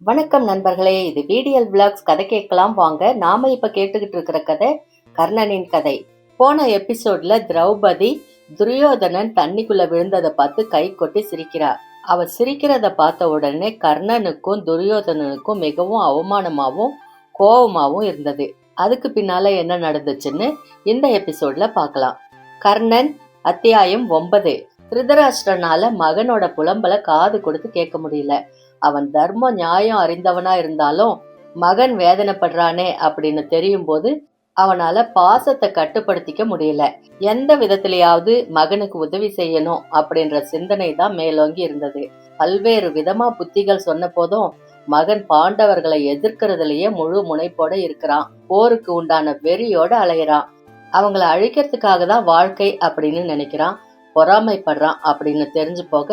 வணக்கம் நண்பர்களே, இது விடிஎல் விளாக்ஸ். கதை கேட்கலாம் வாங்க. நாம இப்ப கேட்டுக்கிட்டு இருக்கிற கதை கர்ணனின் கதை. போன எபிசோட்ல திரௌபதி துரியோதனன் தண்ணிக்குள்ள விழுந்ததை பார்த்து கை கொட்டி சிரிக்கிறார். அவ சிரிக்கிறத பார்த்த உடனே கர்ணனுக்கும் துரியோதனனுக்கும் மிகவும் அவமானமாவும் கோபமாவும் இருந்தது. அதுக்கு பின்னால என்ன நடந்துச்சுன்னு இந்த எபிசோட்ல பார்க்கலாம். கர்ணன் அத்தியாயம் 9. திருதராஷ்டிரனால மகனோட புலம்பல காது கொடுத்து கேட்க முடியல. அவன் தர்ம நியாயம் அறிந்தவனா இருந்தாலும் மகன் வேதனைப்படுறானே அப்படின்னு தெரியும் போது அவனால பாசத்தை கட்டுப்படுத்திக்க முடியல. எந்த விதத்திலேயாவது மகனுக்கு உதவி செய்யணும் அப்படின்ற சிந்தனை தான் மேலோங்கி இருந்தது. பல்வேறு விதமா புத்திகள் சொன்ன போதும் மகன் பாண்டவர்களை எதிர்க்கிறதுலயே முழு முனைப்போட இருக்கிறான். போருக்கு உண்டான வெறியோட அலையிறான். அவங்கள அழிக்கிறதுக்காக தான் வாழ்க்கை அப்படின்னு நினைக்கிறான். பொறாமைப்படுறான் அப்படின்னு தெரிஞ்சு போக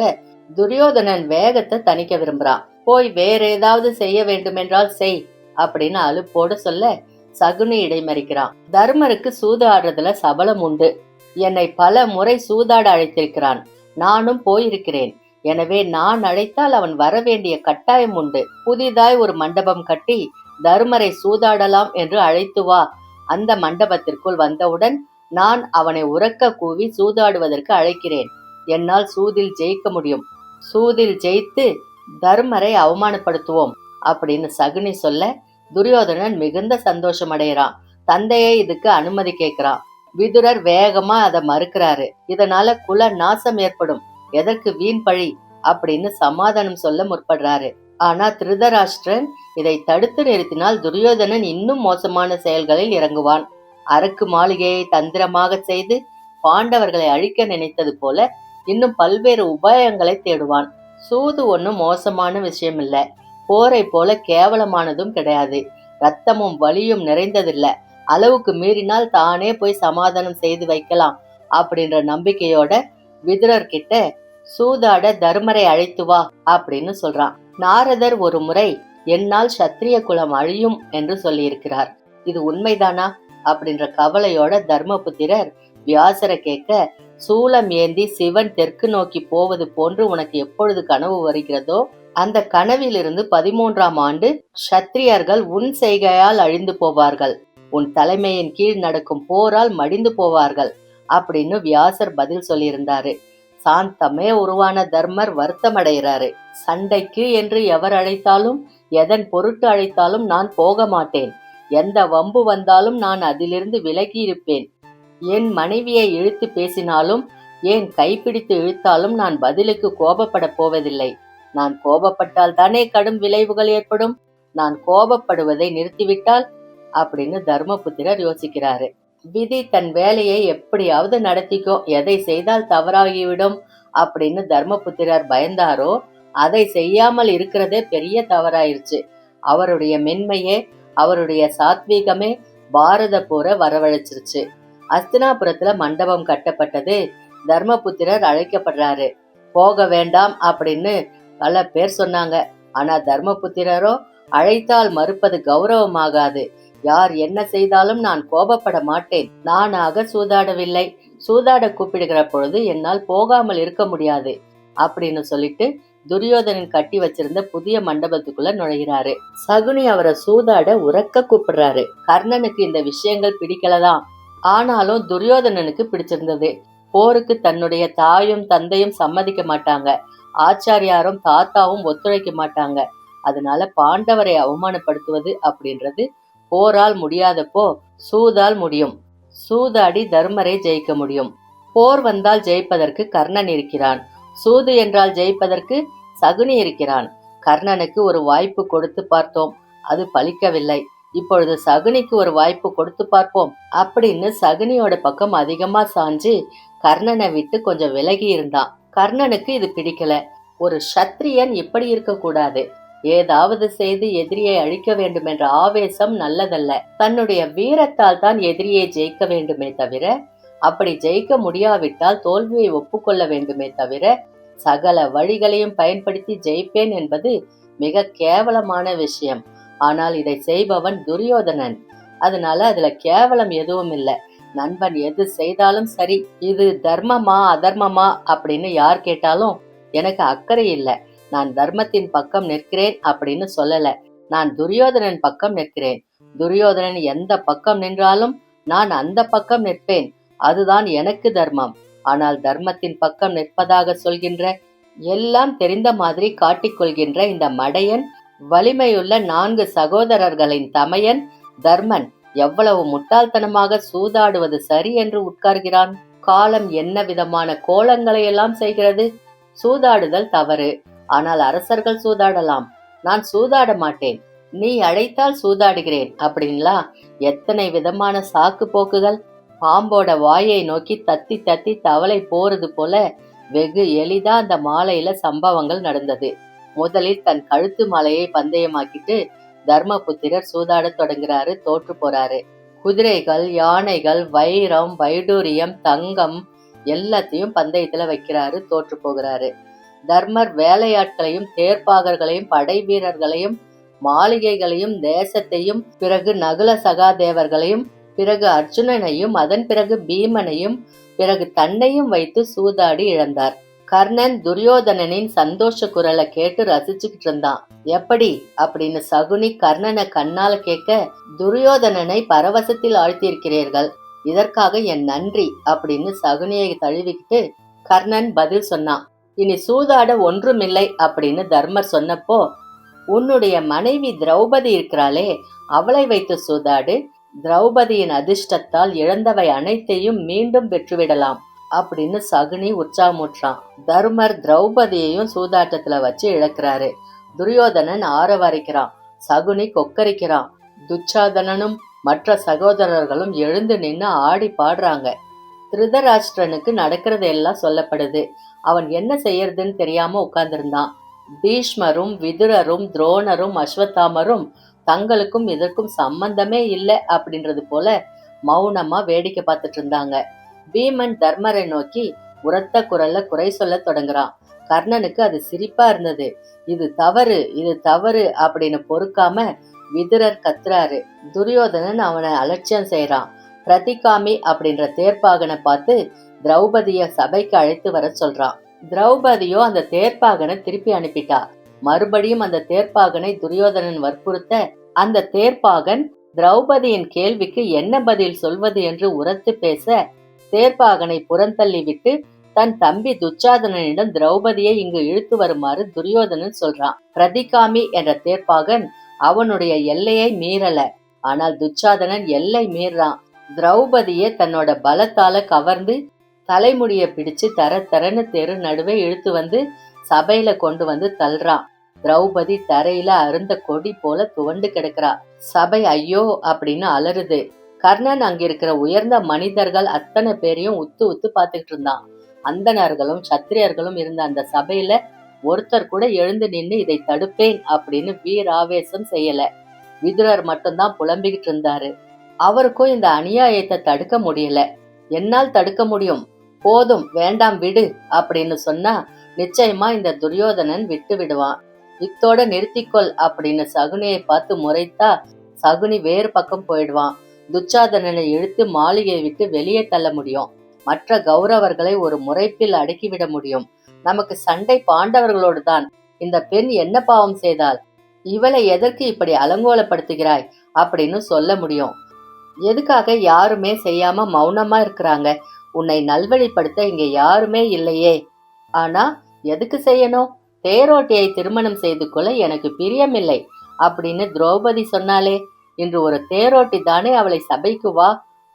துரியோதனன் வேகத்தை தணிக்க விரும்புறான். போய் வேற ஏதாவது செய்ய வேண்டுமென்றால் செய் அப்படின்னு அலுப்போடு சொல்ல சகுனி இடைமறிக்கிறான். தர்மருக்கு சூதாடுறதுல சபலம் உண்டு. என்னை பல முறை சூதாட அழைத்திருக்கிறான். நானும் போயிருக்கிறேன். எனவே நான் அழைத்தால் அவன் வர வேண்டிய கட்டாயம் உண்டு. புதிதாய் ஒரு மண்டபம் கட்டி தர்மரை சூதாடலாம் என்று அழைத்து வா. அந்த மண்டபத்திற்குள் வந்தவுடன் நான் அவனை உரக்க கூவி சூதாடுவதற்கு அழைக்கிறேன். என்னால் சூதில் ஜெயிக்க முடியும். சூதில் ஜெயித்து தர்மரை அவமானப்படுத்துவோம் அப்படின்னு சகுனி சொல்ல துரியோதனன் மிகுந்த சந்தோஷம் அடைகிறான். தந்தையே இதுக்கு அனுமதி கேட்கிறான். விதுரர் வேகமா அதை மறுக்கிறாரு. இதனால குல நாசம் ஏற்படும், எதற்கு வீண் பழி அப்படின்னு சமாதானம் சொல்ல முற்படுறாரு. ஆனா திருதராஷ்டிரன் இதை தடுத்து நிறுத்தினால் துரியோதனன் இன்னும் மோசமான செயல்களில் இறங்குவான். அரக்கு மாளிகையை தந்திரமாக செய்து பாண்டவர்களை அழிக்க நினைத்தது போல இன்னும் பல்வேறு உபாயங்களை தேடுவான். சூது ஒன்னும் மோசமான விஷயம் இல்ல. போரை போல கேவலமானதும் கிடையாது. ரத்தமும் வலியும் நிறைந்ததில்ல. அளவுக்கு மீறினால் தானே போய் சமாதானம் செய்து வைக்கலாம் அப்படின்ற நம்பிக்கையோட விதுரர்கிட்ட சூதாட தர்மரை அழைத்து வா அப்படின்னு சொல்றான். நாரதர் ஒரு முறை என்னால் சத்திரிய குலம் அழியும் என்று சொல்லியிருக்கிறார். இது உண்மைதானா அப்படின்ற கவலையோட தர்மபுத்திரர் வியாசரை கேட்க, சூலம் ஏந்தி சிவன் தெற்கு நோக்கி போவது போன்று உனக்கு எப்பொழுது கனவு வருகிறதோ அந்த கனவிலிருந்து 13ஆம் ஆண்டு சத்திரியர்கள் உன் செய்கையால் அழிந்து போவார்கள். உன் தலைமையின் கீழ் நடக்கும் போரால் மடிந்து போவார்கள் அப்படின்னு வியாசர் பதில் சொல்லியிருந்தாரு. சாந்தமே உருவான தர்மர் வருத்தம் அடைகிறாரு. சண்டைக்கு என்று எவர் அழைத்தாலும் எதன் பொருட்டு அழைத்தாலும் நான் போக மாட்டேன். எந்த வம்பு வந்தாலும் நான் அதிலிருந்து விலகி இருப்பேன். என் மனைவியை இழுத்து பேசினாலும் ஏன் கைப்பிடித்து இழுத்தாலும் நான் பதிலுக்கு கோபப்பட போவதில்லை. நான் கோபப்பட்டால் தானே கடும் விளைவுகள் ஏற்படும். நான் கோபப்படுவதை நிறுத்திவிட்டால் அப்படின்னு தர்மபுத்திரர் யோசிக்கிறாரு. விதி தன் வேலையை எப்படியாவது நடத்திக்கோ, எதை செய்தால் தவறாகிவிடும் அப்படின்னு தர்மபுத்திரர் பயந்தாரோ அதை செய்யாமல் இருக்கிறதே பெரிய தவறாயிருச்சு. அவருடைய மென்மையே அவருடைய சாத்வீகமே பாரத போரை வரவழைச்சிருச்சு. அஸ்தினாபுரத்துல மண்டபம் கட்டப்பட்டது. தர்மபுத்திரர் அழைக்கப்படுறாரு. போக வேண்டாம் அப்படின்னு பல பேர் சொன்னாங்க. ஆனா தர்மபுத்திரரோ அழைத்தால் மறுப்பது கௌரவமாகாது. யார் என்ன செய்தாலும் நான் கோபப்பட மாட்டேன். நானாக சூதாடவில்லை. சூதாட கூப்பிடுகிற பொழுது என்னால் போகாமல் இருக்க முடியாது அப்படின்னு சொல்லிட்டு துரியோதனன் கட்டி வச்சிருந்த புதிய மண்டபத்துக்குள்ள நுழைகிறாரு. சகுனி அவரை சூதாட உரக்க கூப்பிடுறாரு. கர்ணனுக்கு இந்த விஷயங்கள் பிடிக்கலதான். ஆனாலும் துரியோதனனுக்கு பிடிச்சிருந்தது. போருக்கு தன்னுடைய தாயும் தந்தையும் சம்மதிக்க மாட்டாங்க. ஆச்சாரியாரும் தாத்தாவும் ஒத்துழைக்க மாட்டாங்க. அதனால பாண்டவரை அவமானப்படுத்துவது அப்படின்றது போரால் முடியாதப்போ சூதால் முடியும். சூதாடி தர்மரை ஜெயிக்க முடியும். போர் வந்தால் ஜெயிப்பதற்கு கர்ணன் இருக்கிறான். சூது என்றால் ஜெயிப்பதற்கு சகுனி இருக்கிறான். கர்ணனுக்கு ஒரு வாய்ப்பு கொடுத்து பார்த்தோம், அது பலிக்கவில்லை. இப்பொழுது சகுனிக்கு ஒரு வாய்ப்பு கொடுத்து பார்ப்போம் அப்படின்னு சகுனியோட பக்கம் அதிகமா சாஞ்சு கர்ணனை விட்டு கொஞ்சம் விலகி இருந்தான். கர்ணனுக்கு இது பிடிக்கல. ஒரு சத்திரியன் இப்படி இருக்க கூடாது. ஏதாவது செய்து எதிரியை அழிக்க வேண்டும் என்ற ஆவேசம் நல்லதல்ல. தன்னுடைய வீரத்தால் தான் எதிரியை ஜெயிக்க வேண்டுமே தவிர, அப்படி ஜெயிக்க முடியாவிட்டால் தோல்வியை ஒப்புக்கொள்ள வேண்டுமே தவிர, சகல வழிகளையும் பயன்படுத்தி ஜெயிப்பேன் என்பது மிக கேவலமான விஷயம். ஆனால் இதை செய்பவன் துரியோதனன். அதனால அதுல கேவலம் எதுவும் இல்லை. நண்பன் எது செய்தாலும் சரி, இது தர்மமா அதர்மமா அப்படின்னு யார் கேட்டாலும் எனக்கு அக்கறை இல்லை. நான் தர்மத்தின் பக்கம் நிற்கிறேன் அப்படின்னு சொல்லல. நான் துரியோதனன் பக்கம் நிற்கிறேன். துரியோதனன் எந்த பக்கம் நின்றாலும் நான் அந்த பக்கம் நிற்பேன். அதுதான் எனக்கு தர்மம். ஆனால் தர்மத்தின் பக்கம் நிற்பதாக சொல்கின்ற, எல்லாம் தெரிந்த மாதிரி காட்டிக்கொள்கின்ற இந்த மடையன், வலிமையுள்ள 4 சகோதரர்களின் தமையன் தர்மன் எவ்வளவு முட்டாள்தனமாக சூதாடுவது சரி என்று உட்கார்கிறான். காலம் என்ன விதமான கோலங்களை எல்லாம் செய்கிறது. சூதாடுதல் தவறு, ஆனால் அரசர்கள் சூதாடலாம். நான் சூதாட மாட்டேன், நீ அழைத்தால் சூதாடுகிறேன் அப்படின்லாம் எத்தனை விதமான சாக்கு போக்குகள். பாம்போட வாயை நோக்கி தத்தி தத்தி தவளை போறது போல வெகு எளிதா அந்த மாலையில சம்பவங்கள் நடந்தது. முதலில் தன் கழுத்து மாலையை பந்தயமாக்கிட்டு தர்மபுத்திரர் சூதாட தொடங்குறாரு. தோற்று போறாரு. குதிரைகள், யானைகள், வைரம், வைடூரியம், தங்கம் எல்லாத்தையும் பந்தயத்துல வைக்கிறாரு. தோற்று போகிறாரு. தர்மர் வேலையாட்களையும் தேர்ப்பாகர்களையும் படை வீரர்களையும் மாளிகைகளையும் தேசத்தையும் பிறகு நகுல சகாதேவர்களையும் பிறகு அர்ஜுனனையும் அதன் பிறகு பீமனையும் பிறகு தன்னையும் வைத்து சூதாடி இழந்தார். கர்ணன் துரியோதனனின் சந்தோஷ குரலை கேட்டு ரசிச்சுக்கிட்டு இருந்தான். எப்படி அப்படின்னு சகுனி கர்ணனை கண்ணால கேட்க, துரியோதனனை பரவசத்தில் ஆழ்த்தியிருக்கிறீர்கள், இதற்காக என் நன்றி அப்படின்னு சகுனியை தழுவிக்கிட்டு கர்ணன் பதில் சொன்னான். இனி சூதாட ஒன்றுமில்லை அப்படின்னு தர்மர் சொன்னப்போ, உன்னுடைய மனைவி திரௌபதி இருக்கிறாளே, அவளை வைத்து சூதாடு. திரௌபதியின் அதிர்ஷ்டத்தால் இழந்தவை அனைத்தையும் மீண்டும் பெற்றுவிடலாம் அப்படின்னு சகுனி உற்சாகமுற்றான். தர்மர் திரௌபதியையும் சூதாட்டத்துல வச்சு இழக்கிறாரு. துரியோதனன் ஆரவாரிக்கிறான். சகுனி கொக்கரிக்கிறான். துச்சாதனனும் மற்ற சகோதரர்களும் எழுந்து நின்று ஆடி பாடுறாங்க. திருதராஷ்டிரனுக்கு நடக்கிறது எல்லாம் சொல்லப்படுது. அவன் என்ன செய்யறதுன்னு தெரியாம உட்கார்ந்திருந்தான். பீஷ்மரும் விதுரரும் துரோணரும் அஸ்வத்தாமரும் தங்களுக்கும் இதற்கும் சம்பந்தமே இல்லை அப்படின்றது போல மௌனமா வேடிக்கை பார்த்துட்டு இருந்தாங்க. பீமன் தர்மரை நோக்கி உரத்த குரல்ல குறை சொல்ல தொடங்குறான். கர்ணனுக்கு அது சிரிப்பா இருந்தது. இது தவறு, இது தவறு அப்படின்னு பொறுக்காம விதுரர் கத்துறாரு. துரியோதனன் அவனை அலட்சியம் செய்யறான். பிரதிகாமி அப்படின்ற தேர்ப்பாகனை பார்த்து திரௌபதிய சபைக்கு அழைத்து வர சொல்றான். திரௌபதியோ அந்த தேர்ப்பாகனை திருப்பி அனுப்பிட்டா. மறுபடியும் அந்த தேர்ப்பாகனை துரியோதனன் வற்புறுத்த, அந்த தேர்ப்பாகன் திரௌபதியின் கேள்விக்கு என்ன பதில் சொல்வது என்று உரத்து பேச, தேர்ப்பாகனை புறந்தள்ளி விட்டு தன் தம்பி துச்சாதனனிடம் திரௌபதியை இங்கு இழுத்து வருமாறு துரியோதனன் சொல்றான். பிரதிகாமி என்ற தேர்ப்பாகன் அவனுடைய எல்லையை மீறல, ஆனால் துச்சாதனன் எல்லை மீறான். திரௌபதியை தன்னோட பலத்தால கவர்ந்து தலைமுடிய பிடிச்சு தர தரன்னு தெரு நடுவே இழுத்து வந்து சபையில கொண்டு வந்து தள்ளுறான். திரௌபதி தரையில அருந்த கொடி போல துவண்டு கிடக்கிறா. சபை ஐயோ அப்படின்னு அலறுது. கர்ணன் அங்கிருக்கிற உயர்ந்த மனிதர்கள் அத்தனை பேரையும் உத்து உத்து பார்த்துக்கிட்டு இருந்தான். அந்தணர்களும் சத்திரியர்களும் இருந்த அந்த சபையில ஒருத்தர் கூட எழுந்து நின்று இதை தடுப்பேன் அப்படின்னு வீராவேசம் செய்யல. விதுரர் மட்டும்தான் புலம்பிக்கிட்டு இருந்தாரு. அவருக்கும் இந்த அநியாயத்தை தடுக்க முடியல. என்னால் தடுக்க முடியும், போதும், வேண்டாம், விடு அப்படின்னு சொன்னா நிச்சயமா இந்த துரியோதனன் விட்டு விடுவான். இத்தோட நிறுத்திக்கொள் அப்படின்னு சகுனியை பார்த்து முறைத்தா சகுனி வேறு பக்கம் போயிடுவான். துச்சாதனனை இழுத்து மாளிகையை விட்டு வெளியே தள்ள முடியும். மற்ற கௌரவர்களை ஒரு முறைப்பில் அடக்கிவிட முடியும். நமக்கு சண்டை பாண்டவர்களோடு தான். இந்த பெண் என்ன பாவம் செய்தால்? இவளை எதற்கு இப்படி அலங்கோலப்படுத்துகிறாய் அப்படின்னு சொல்ல முடியும். எதுக்காக யாருமே செய்யாம மௌனமா இருக்கிறாங்க? உன்னை நல்வழிப்படுத்த இங்க யாருமே இல்லையே. ஆனா எதுக்கு செய்யணும்? தேரோட்டியை திருமணம் செய்து கொள்ள எனக்கு பிரியமில்லை அப்படின்னு திரௌபதி சொன்னாலே. இன்று ஒரு தேரோட்டி தானே அவளை சபைக்கு வா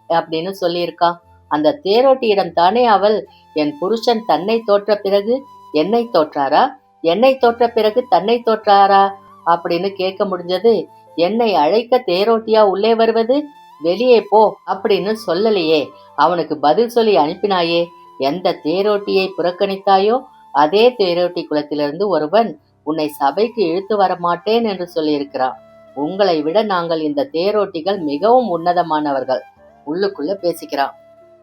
அப்படின்னு சொல்லியிருக்கான். அந்த தேரோட்டியிடம் தானே அவள், என் புருஷன் தன்னை தோற்ற பிறகு என்னை தோற்றாரா, என்னை தோற்ற பிறகு தன்னை தோற்றாரா அப்படின்னு கேட்க முடிஞ்சது. என்னை அழைக்க தேரோட்டியா உள்ளே வருவது? வெளியே போ அப்படின்னு சொல்லலையே. அவனுக்கு பதில் சொல்லி அனுப்பினாயே. எந்த தேரோட்டியை புறக்கணித்தாயோ அதே தேரோட்டி குலத்திலிருந்து ஒருவன் உன்னை சபைக்கு இழுத்து வரமாட்டேன் என்று சொல்லியிருக்கிறான். உங்களை விட நாங்கள் இந்த தேரோட்டிகள் மிகவும் உன்னதமானவர்கள். உள்ளுக்குள்ள பேசிக்கிறான்.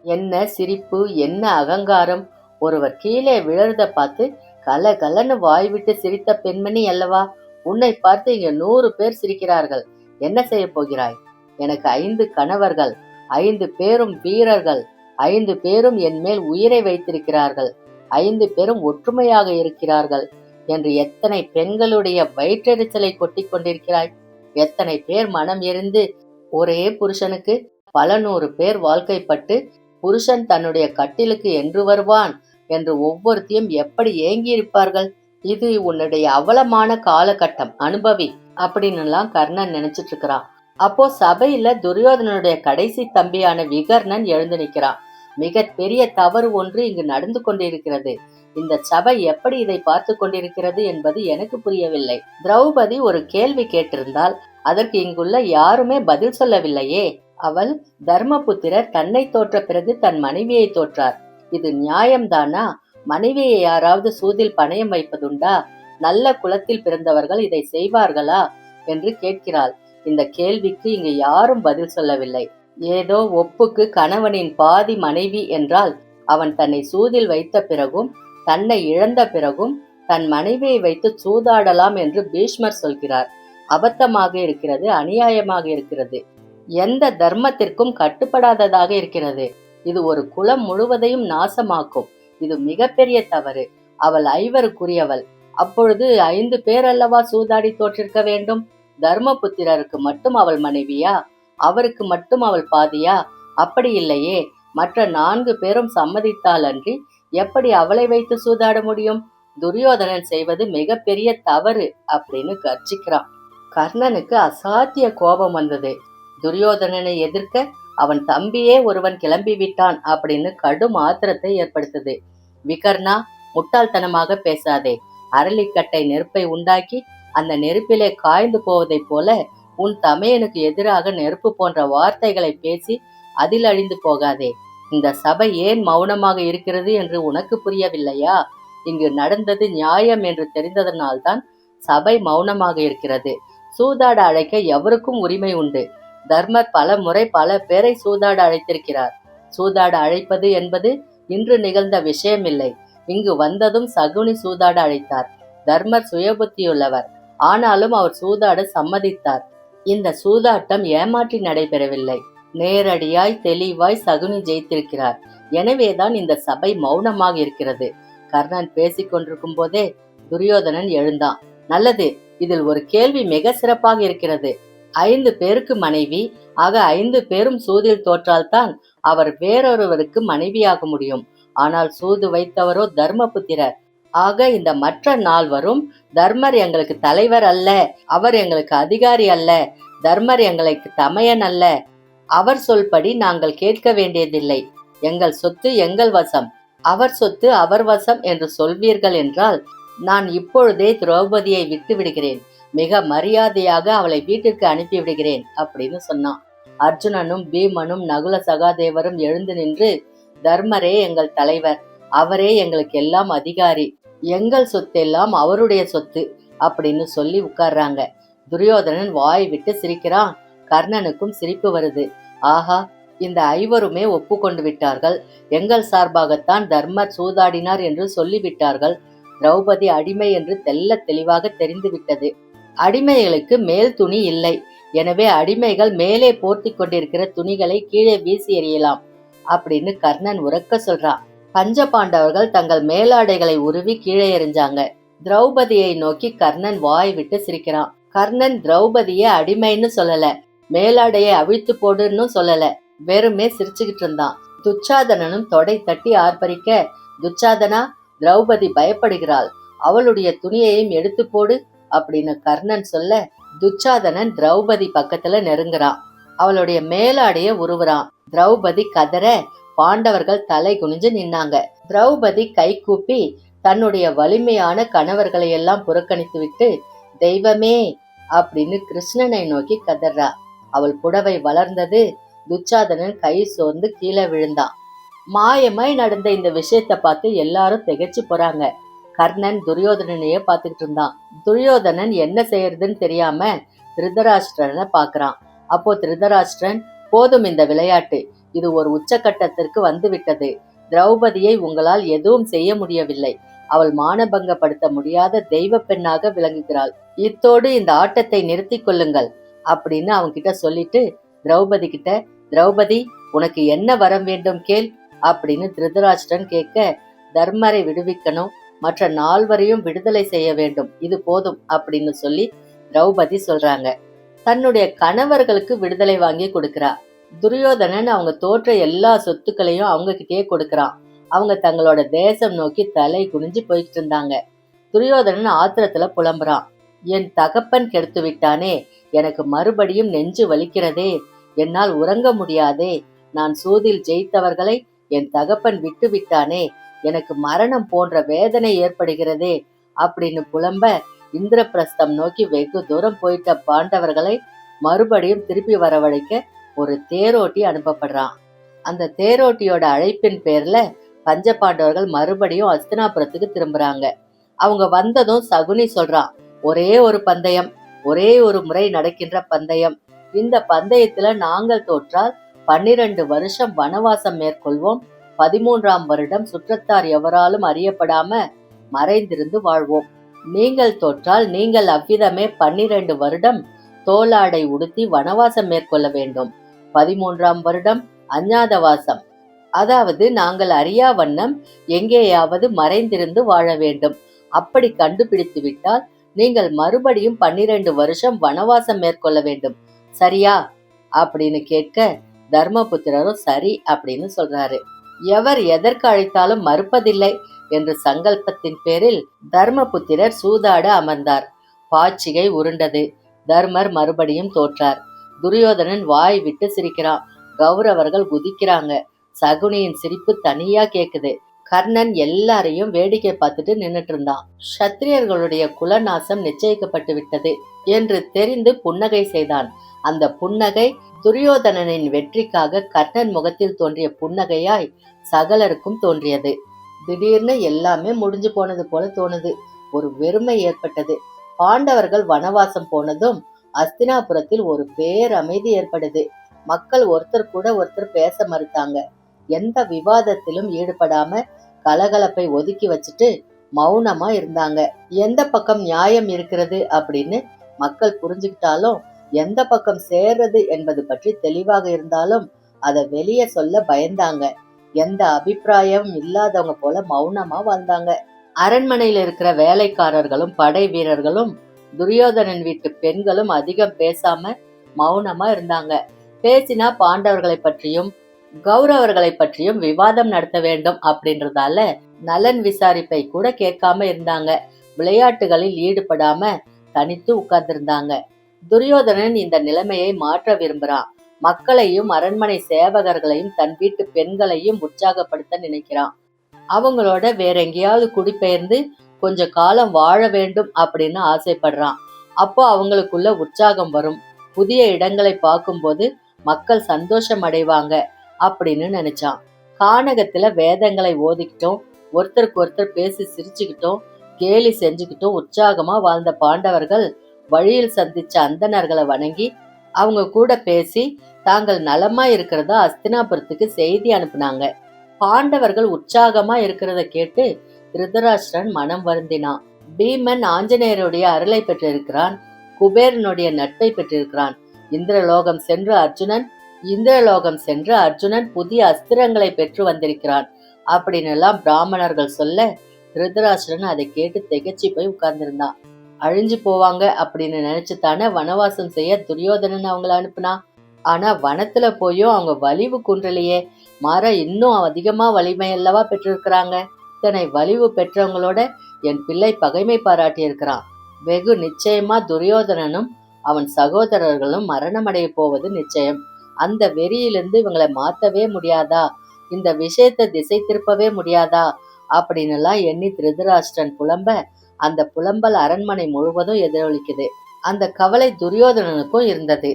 என்ன சிரிப்பு, என்ன அகங்காரம்! ஒருவர் கீழே விழறத பார்த்து கல கலன்னு வாய் விட்டு சிரித்த பெண்மணி அல்லவா? உன்னை பார்த்து இங்க 100 பேர் சிரிக்கிறார்கள். என்ன செய்ய போகிறாய்? எனக்கு 5 கணவர்கள், 5 பேரும் வீரர்கள், 5 பேரும் என் மேல் உயிரை வைத்திருக்கிறார்கள், 5 பேரும் ஒற்றுமையாக இருக்கிறார்கள். என்று எத்தனை பெண்களுடைய வயிற்றெரிச்சலை கொட்டி கொண்டிருக்கிறாய். எத்தனை பேர் மனம் எரிந்து ஒரே புருஷனுக்கு பல 100 பேர் வாழ்க்கைப்பட்டு புருஷன் தன்னுடைய கட்டிலுக்கு என்று வருவான் என்று ஒவ்வொருத்தையும் எப்படி ஏங்கி இருப்பார்கள். இது உன்னுடைய அவலமான காலகட்டம், அனுபவி அப்படின்னு எல்லாம் கர்ணன் நினைச்சிட்டு இருக்கிறான். அப்போ சபையில துரியோதனனுடைய கடைசி தம்பியான விகர்ணன் எழுந்து நிற்கிறான். மிக பெரிய தவறு ஒன்று இங்கு நடந்து கொண்டிருக்கிறது. இந்த சபை எப்படி இதை பார்த்து கொண்டிருக்கிறது என்பது எனக்கு புரியவில்லை. திரௌபதி ஒரு கேள்வி கேட்டிருந்தால் அதற்கு இங்குள்ள யாருமே பதில் சொல்லவில்லையே. அவள் தர்மபுத்திரர் தன்னை தோற்ற பிறகு தன் மனைவியை தோற்றார். இது நியாயம்தானா? மனைவியை யாராவது சூதில் பணயம் வைப்பதுண்டா? நல்ல குலத்தில் பிறந்தவர்கள் இதை செய்வார்களா என்று கேட்கிறாள். இந்த கேள்விக்கு இங்கு யாரும் பதில் சொல்லவில்லை. ஏதோ ஒப்புக்கு கணவனின் பாதி மனைவி என்றால் அவன் தன்னை சூதில் வைத்த பிறகும் தன்னை இழந்த பிறகும் தன் மனைவியை வைத்து சூதாடலாம் என்று பீஷ்மர் சொல்கிறார். அபத்தமாக இருக்கிறது, அநியாயமாக இருக்கிறது, எந்த தர்மத்திற்கும் கட்டுப்படாததாக இருக்கிறது. இது ஒரு குலம் முழுவதையும் நாசமாக்கும். இது மிகப்பெரிய தவறு. அவள் 5வருக்குரியவள். அப்பொழுது 5 பேர் அல்லவா சூதாடி தோற்றிருக்க வேண்டும். தர்மபுத்திரருக்கு மட்டும் அவள் மனைவியா? அவருக்கு மட்டும் அவள் பாதியா? அப்படி இல்லையே. மற்ற 4 பேரும் சம்மதித்தால் அன்றி எப்படி அவளை வைத்து சூதாட முடியும்? துரியோதனன் செய்வது மிகப்பெரிய தவறு அப்படின்னு கர்ஜிக்கிறான். கர்ணனுக்கு அசாத்திய கோபம் வந்தது. துரியோதனனை எதிர்க்க அவன் தம்பியே ஒருவன் கிளம்பி விட்டான் அப்படின்னு கடும் ஆத்திரத்தை ஏற்படுத்தது. விகர்ணா, முட்டாள்தனமாக பேசாதே. அரளிக்கட்டை நெருப்பை உண்டாக்கி அந்த நெருப்பிலே காய்ந்து போவதைப் போல உன் தமையனுக்கு எதிராக நெருப்பு போன்ற வார்த்தைகளை பேசி அதில் அழிந்து போகாதே. இந்த சபை ஏன் மௌனமாக இருக்கிறது என்று உனக்கு புரியவில்லையா? இங்கு நடந்தது நியாயம் என்று தெரிந்ததனால்தான் சபை மௌனமாக இருக்கிறது. சூதாட அழைக்க எவருக்கும் உரிமை உண்டு. தர்மர் பல முறை பல பேரை சூதாட அழைத்திருக்கிறார். சூதாட அழைப்பது என்பது இன்று நிகழ்ந்த விஷயமில்லை. இங்கு வந்ததும் சகுனி சூதாட அழைத்தார். தர்மர் சுயபுத்தியுள்ளவர். ஆனாலும் அவர் சூதாட சம்மதித்தார். இந்த சூதாட்டம் ஏமாற்றி நடைபெறவில்லை. நேரடியாய் தெளிவாய் சகுனி ஜெயித்திருக்கிறார். எனவேதான் இந்த சபை மௌனமாக இருக்கிறது. கர்ணன் பேசிக் கொண்டிருக்கும் போதே துரியோதனன் எழுந்தான். நல்லது, இதில் ஒரு கேள்வி மிக சிறப்பாக இருக்கிறது. 5 பேருக்கு மனைவி ஆக 5 பேரும் சூதில் தோற்றால்தான் அவர் வேறொருவருக்கு மனைவியாக முடியும். ஆனால் சூது வைத்தவரோ தர்மபுத்திரர். ஆக இந்த மற்ற 4வரும் தர்மர் எங்களுக்கு தலைவர் அல்ல, அவர் எங்களுக்கு அதிகாரி அல்ல, தர்மர் எங்களுக்கு தமையன் அல்ல, அவர் சொல்படி நாங்கள் கேட்க வேண்டியதில்லை, எங்கள் சொத்து எங்கள் வசம், அவர் சொத்து அவர் வசம் என்று சொல்வீர்கள் என்றால் நான் இப்பொழுதே திரௌபதியை விட்டு விடுகிறேன். மிக மரியாதையாக அவளை வீட்டிற்கு அனுப்பிவிடுகிறேன் அப்படின்னு சொன்னான். அர்ஜுனனும் பீமனும் நகுல சகாதேவரும் எழுந்து நின்று, தர்மரே எங்கள் தலைவர், அவரே எங்களுக்கு எல்லாம் அதிகாரி, எங்கள் சொத்தெல்லாம் அவருடைய சொத்து அப்படின்னு சொல்லி உட்கார்றாங்க. துரியோதனன் வாய் விட்டு சிரிக்கிறான். கர்ணனுக்கும் சிரிப்பு வருது. ஆஹா, இந்த 5வருமே ஒப்புக்கொண்டு விட்டார்கள். எங்கள் சார்பாகத்தான் தர்மர் சூதாடினார் என்று சொல்லிவிட்டார்கள். திரௌபதி அடிமை என்று தெல்ல தெளிவாக தெரிந்துவிட்டது. அடிமைகளுக்கு மேல் துணி இல்லை. எனவே அடிமைகள் மேலே போர்த்தி கொண்டிருக்கிற துணிகளை கீழே வீசி எறியலாம் அப்படின்னு கர்ணன் உரக்க சொல்றான். பஞ்ச பாண்டவர்கள் தங்கள் மேலாடைகளை உருவி கீழே எறிஞ்சாங்க. திரௌபதியை நோக்கி கர்ணன் வாய் விட்டு சிரிக்கிறான். கர்ணன் திரௌபதியை அடிமைன்னு சொல்லல, மேலாடையை அவிழ்த்து போடுன்னு சொல்லல, வெறுமே சிரிச்சுக்கிட்டு இருந்தான். துச்சாதனனும் தொடை தட்டி ஆர்ப்பரிக்க, துச்சாதனா, திரௌபதி பயப்படுகிறாள், அவளுடைய துணியையும் எடுத்து போடு அப்படின்னு கர்ணன் சொல்ல, துச்சாதனன் திரௌபதி பக்கத்துல நெருங்குறான். அவளுடைய மேலாடைய உருவுறான். திரௌபதி கதற பாண்டவர்கள் தலை குனிஞ்சு நின்னாங்க. திரௌபதி கை கூப்பி தன்னுடைய வலிமையான கணவர்களை எல்லாம் புறக்கணித்து விட்டு, தெய்வமே அப்படின்னு கிருஷ்ணனை நோக்கி கதறா. அவள் புடவை வளர்ந்தது. துச்சாதனன் கை சோர்ந்து கீழே விழுந்தான். மாயமாய் நடந்த இந்த விஷயத்த பார்த்து எல்லாரும் திகைச்சு போறாங்க. கர்ணன் துரியோதனனையே பார்த்துக்கிட்டு இருந்தான். துரியோதனன் என்ன செய்யறதுன்னு தெரியாம திருதராஷ்டிரனை பாக்குறான். அப்போ திருதராஷ்டிரன், போதும் இந்த விளையாட்டு, இது ஒரு உச்சகட்டத்திற்கு வந்து விட்டது. திரௌபதியை உங்களால் எதுவும் செய்ய முடியவில்லை. அவள் மானபங்கப்படுத்த முடியாத தெய்வ பெண்ணாக விளங்குகிறாள். இத்தோடு இந்த ஆட்டத்தை நிறுத்தி கொள்ளுங்கள் அப்படின்னு அவன்கிட்ட சொல்லிட்டு திரௌபதி கிட்ட, திரௌபதி, உனக்கு என்ன வரம் வேண்டும் கேள் அப்படின்னு திருதராஷ்டிரன் கேட்க, தர்மரை விடுவிக்கணும், மற்ற 4வரையும் விடுதலை செய்ய வேண்டும், இது போதும் அப்படின்னு சொல்லி திரௌபதி சொல்றாங்க. தன்னுடைய கணவர்களுக்கு விடுதலை வாங்கி கொடுக்கிறா. துரியோதனன் அவங்க தோற்ற எல்லா சொத்துக்களையும் அவங்க கிட்டயே கொடுக்கறான். அவங்க தங்களோட தேசம் நோக்கி தலை குனிஞ்சு போய்கிட்டு இருந்தாங்க. துரியோதனன் ஆத்திரத்துல புலம்புறான். என் தகப்பன் கெடுத்து விட்டானே, எனக்கு மறுபடியும் நெஞ்சு வலிக்கிறதே, என்னால் உறங்க முடியாதே, நான் சூதில் ஜெயித்தவர்களை என் தகப்பன் விட்டு விட்டானே, எனக்கு மரணம் போன்ற வேதனை ஏற்படுகிறதே அப்படின்னு புலம்ப இந்திரபிரஸ்தம் நோக்கி வெகு தூரம் போயிட்ட பாண்டவர்களை மறுபடியும் திருப்பி வரவழைக்க ஒரு தேரோட்டி அனுப்பப்படுறான். அந்த தேரோட்டியோட அழைப்பின் பேர்ல பஞ்ச பாண்டவர்கள் மறுபடியும் அஸ்தினாபுரத்துக்கு திரும்புறாங்க. அவங்க வந்ததும் சகுனி சொல்றான், ஒரே ஒரு பந்தயம், ஒரே ஒரு முறை நடக்கின்ற பந்தயம். இந்த பந்தயத்துல நாங்கள் தோற்றால் 12 வருஷம் வனவாசம் மேற்கொள்வோம். 13ஆம் வருடம் சுற்றத்தார் எவராலும் அறியப்படாம மறைந்திருந்து வாழ்வோம். நீங்கள் தோற்றால் நீங்கள் அவ்விதமே 12 வருடம் தோளாடை உடுத்தி வனவாசம் மேற்கொள்ள வேண்டும். 13ஆம் வருடம் அஞ்ஞாதவாசம், அதாவது நாங்கள் அறியா வண்ணம் எங்கேயாவது மறைந்திருந்து வாழ வேண்டும். அப்படி கண்டுபிடித்து விட்டால் நீங்கள் மறுபடியும் 12 வருஷம் வனவாசம் மேற்கொள்ள வேண்டும், சரியா அப்படின்னு கேட்க தர்மபுத்திரரும் சரி அப்படின்னு சொல்றாரு. எவர் எதற்கு அழைத்தாலும் மறுப்பதில்லை என்ற சங்கல்பத்தின் பேரில் தர்மபுத்திரர் சூதாட அமர்ந்தார். பாச்சிகை உருண்டது. தர்மர் மறுபடியும் தோற்றார். துரியோதனன் வாய் விட்டு சிரிக்கிறான். கௌரவர்கள் குதிக்கிறாங்க. சகுனியின் சிரிப்பு தனியா கேக்குது. கர்ணன் எல்லாரையும் வேடிக்கை பார்த்துட்டு நின்னுட்டு இருந்தான். சத்திரியர்களுடைய குலநாசம் நிச்சயிக்கப்பட்டு விட்டது என்று தெரிந்து புன்னகை செய்தான். அந்த புன்னகை துரியோதனனின் வெற்றிக்காக கர்ணன் முகத்தில் தோன்றிய புன்னகையாய் சகலருக்கும் தோன்றியது. திடீர்னு எல்லாமே முடிஞ்சு போனது போல தோணுது. ஒரு வெறுமை ஏற்பட்டது. பாண்டவர்கள் வனவாசம் போனதும் அஸ்தினாபுரத்தில் ஒரு பேரமைதி ஏற்படுது. மக்கள் ஒருத்தர் கூட ஒருத்தர் பேச மறுத்தாங்க. எந்த விவாதத்திலும் ஈடுபடாம கலகலப்பை ஒதுக்கி வச்சுட்டு மௌனமா இருந்தாங்க. எந்த பக்கம் நியாயம் இருக்கிறது அப்படின்னு மக்கள் புரிஞ்சுக்கிட்டாலும், எந்த பக்கம் சேர்றது என்பது பற்றி தெளிவாக இருந்தாலும் அதை வெளியே சொல்ல பயந்தாங்க. எந்த அபிப்பிராயமும் இல்லாதவங்க போல மௌனமா வாழ்ந்தாங்க. அரண்மனையில் இருக்கிற வேலைக்காரர்களும் படை வீரர்களும் துரியோதனன் வீட்டு பெண்களும் அதிகம் பேசாம மௌனமா இருந்தாங்க. பேசினா பாண்டவர்களை பற்றியும் கௌரவர்களை பற்றியும் விவாதம் நடத்த வேண்டும் அப்படின்றதால நலன் விசாரிப்பை கூட கேட்காம இருந்தாங்க. விளையாட்டுகளில் ஈடுபடாம தனித்து உட்கார்ந்திருந்தாங்க. துரியோதனன் இந்த நிலைமையை மாற்ற விரும்புறான். மக்களையும் அரண்மனை சேவகர்களையும் தன் வீட்டு பெண்களையும் உற்சாகப்படுத்த நினைக்கிறான். அவங்களோட வேற எங்கேயாவது குடிபெயர்ந்து கொஞ்ச காலம் வாழ வேண்டும் அப்படின்னு ஆசைப்படுறான். அப்போ அவங்களுக்குள்ள உற்சாகம் வரும். புதிய இடங்களை பார்க்கும்போது மக்கள் சந்தோஷம் அடைவாங்க அப்படின்னு நினைச்சான். கானகத்துல வேதங்களை ஓதிக்கிட்டோம், ஒருத்தருக்கு ஒருத்தர் பேசி சிரிச்சுக்கிட்டோம், கேலி செஞ்சுக்கிட்டோம் உற்சாகமா வாழ்ந்த பாண்டவர்கள் வழியில் சந்திச்ச அந்தணர்களை வணங்கி அவங்க கூட பேசி தாங்கள் நலமா இருக்கிறதா அஸ்தினாபுரத்துக்கு செய்தி அனுப்புனாங்க. பாண்டவர்கள் உற்சாகமா இருக்கிறத கேட்டு திருதராஷ்டிரன் மனம் வருந்தினான். பீமன் ஆஞ்சநேயருடைய அருளை பெற்றிருக்கிறான், குபேரனுடைய நட்பை பெற்றிருக்கிறான். இந்திரலோகம் சென்று அர்ஜுனன் புதிய அஸ்திரங்களை பெற்று வந்திருக்கிறான் அப்படின்னு எல்லாம் பிராமணர்கள் சொல்ல திருதராஷ்டிரன் அதை கேட்டு திகைச்சு போய் உட்கார்ந்திருந்தான். அழிஞ்சு போவாங்க அப்படின்னு நினைச்சுத்தானே வனவாசம் செய்ய துரியோதனன் அவங்கள அனுப்புனா. ஆனா வனத்துல போயும் அவங்க வலிவு குன்றலையே, மாற இன்னும் அதிகமா வலிமை அல்லவா பெற்றிருக்கிறாங்க. இத்தனை வலிவு பெற்றவங்களோட என் பிள்ளை பகைமை பாராட்டி இருக்கிறான். வெகு நிச்சயமா துரியோதனனும் அவன் சகோதரர்களும் மரணமடைய போவது நிச்சயம். அந்த வெறியிலிருந்து இவங்களை மாத்தவே முடியாதா, இந்த விஷயத்தை திசை திருப்பவே முடியாதா அப்படின்னு எல்லாம் எண்ணி திருதராஷ்டிரன் புலம்ப அந்த புலம்பல் அரண்மனை முழுவதும் எதிரொலிக்குது. அந்த கவலை துரியோதனனுக்கும் இருந்தது.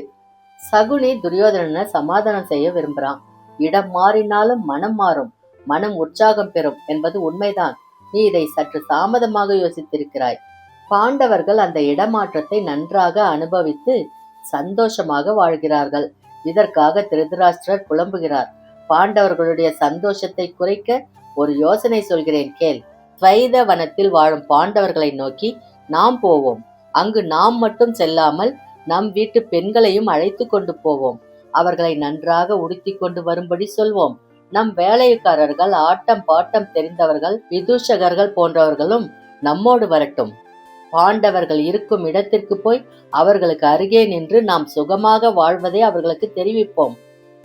சகுனி துரியோதனனை சமாதானம் செய்ய விரும்புறான். இடம் மாறினாலும் மனம் மாறும், மனம் உற்சாகம் பெறும் என்பது உண்மைதான். நீ இதை சற்று தாமதமாக யோசித்திருக்கிறாய். பாண்டவர்கள் அந்த இடமாற்றத்தை நன்றாக அனுபவித்து சந்தோஷமாக வாழ்கிறார்கள். இதற்காக திருதராஷ்டிரர் புலம்புகிறார். பாண்டவர்களுடைய சந்தோஷத்தை குறைக்க ஒரு யோசனை சொல்கிறேன் கேள். துவைத வனத்தில் வாழும் பாண்டவர்களை நோக்கி நாம் போவோம். அங்கு நாம் மட்டும் செல்லாமல் நம் வீட்டு பெண்களையும் அழைத்து கொண்டு போவோம். அவர்களை நன்றாக உடுத்தி கொண்டு வரும்படி சொல்வோம். நம் வேலைக்காரர்கள், ஆட்டம் பாட்டம் தெரிந்தவர்கள், விதூஷகர்கள் போன்றவர்களும் நம்மோடு வரட்டும். பாண்டவர்கள் இருக்கும் இடத்திற்கு போய் அவர்களுக்கு அருகே நின்று நாம் சுகமாக வாழ்வதை அவர்களுக்கு தெரிவிப்போம்.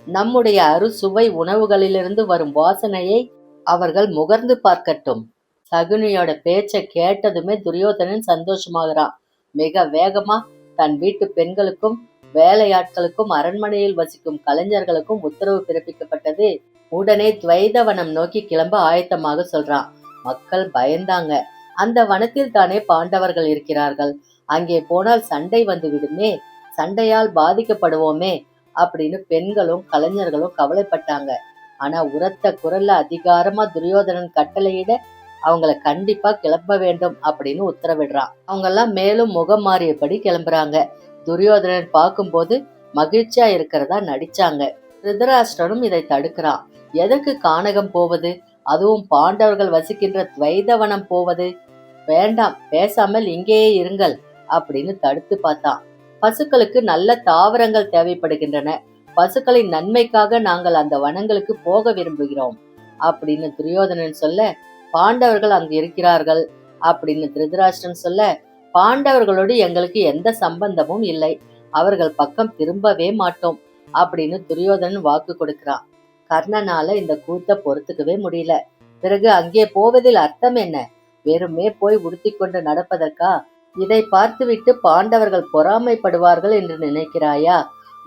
நம்முடைய அறுசுவை உணவுகளிலிருந்து வரும் வாசனையை அவர்கள் முகர்ந்து பார்க்கட்டும். சகுனியோட பேச்ச கேட்டதுமே துரியோதனன் சந்தோஷமாகறான். மிக வேகமா தன் வீட்டு பெண்களுக்கும் வேலையாட்களுக்கும் அரண்மனையில் வசிக்கும் கலைஞர்களுக்கும் உத்தரவு பிறப்பிக்கப்பட்டது. உடனே துவைதவனம் நோக்கி கிளம்ப ஆயத்தமாக சொல்றான். மக்கள் பயந்தாங்க. அந்த வனத்தில் தானே பாண்டவர்கள் இருக்கிறார்கள், அங்கே போனால் சண்டை வந்து விடுமே, சண்டையால் பாதிக்கப்படுவோமே அப்படின்னு பெண்களும் கலைஞர்களும் கவலைப்பட்டாங்க. ஆனா உரத்த குரல்ல அதிகாரமா துரியோதனன் கட்டளையிட அவங்கள கண்டிப்பா கிளம்ப வேண்டும் அப்படின்னு உத்தரவிடுறான். அவங்க எல்லாம் மேலும் முகம் மாறியபடி கிளம்புறாங்க. துரியோதனன் பார்க்கும்போது மகிழ்ச்சியா இருக்கிறதா நடிச்சாங்க. திருதராஷ்டிரனும் இதை தடுக்கிறான். எதற்கு கானகம் போவது, அதுவும் பாண்டவர்கள் வசிக்கின்ற துவைதவனம் போவது? வேண்டாம், பேசாமல் இங்கேயே இருங்கள் அப்படின்னு தடுத்து பார்த்தான். பசுக்களுக்கு நல்ல தாவரங்கள் தேவைப்படுகின்றன, பசுக்களின் நன்மைக்காக நாங்கள் அந்த வனங்களுக்கு போக விரும்புகிறோம் அப்படின்னு துரியோதனன் சொல்ல, பாண்டவர்கள் அங்கு இருக்கிறார்கள் அப்படின்னு திருதராஷ்டிரன் சொல்ல, பாண்டவர்களோடு எங்களுக்கு எந்த சம்பந்தமும் இல்லை, அவர்கள் பக்கம் திரும்பவே மாட்டோம் அப்படின்னு துரியோதனன் வாக்கு கொடுக்கிறான். கர்ணனால இந்த கூத்த பொறுத்துக்கவே முடியல. பிறகு அங்கே போவதில் அர்த்தம் என்ன? வெறுமே போய் உடுத்தி கொண்டு நடப்பதற்கா? இதை பார்த்துவிட்டு பாண்டவர்கள் பொறாமைப்படுவார்கள் என்று நினைக்கிறாயா?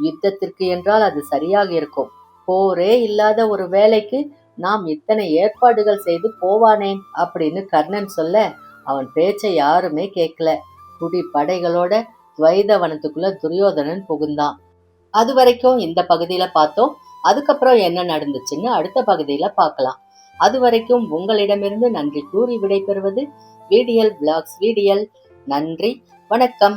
யுத்தத்திற்கு என்றால் அது சரியாக இருக்கும். போரே இல்லாத ஒரு வேலைக்கு நாம் இத்தனை ஏற்பாடுகள் செய்து போவானேன் அப்படின்னு கர்ணன் சொல்ல, அவன் பேச்சை யாருமே கேட்கல. குடி படைகளோட துவைதவனத்துக்குள்ள துரியோதனன் புகுந்தான். அது வரைக்கும் இந்த பகுதியில பார்த்தோம். அதுக்கப்புறம் என்ன நடந்துச்சுன்னு அடுத்த பகுதியில பார்க்கலாம். அது வரைக்கும் உங்களிடமிருந்து நன்றி கூறி விடைபெறுவது VDL Vlogs. நன்றி, வணக்கம்.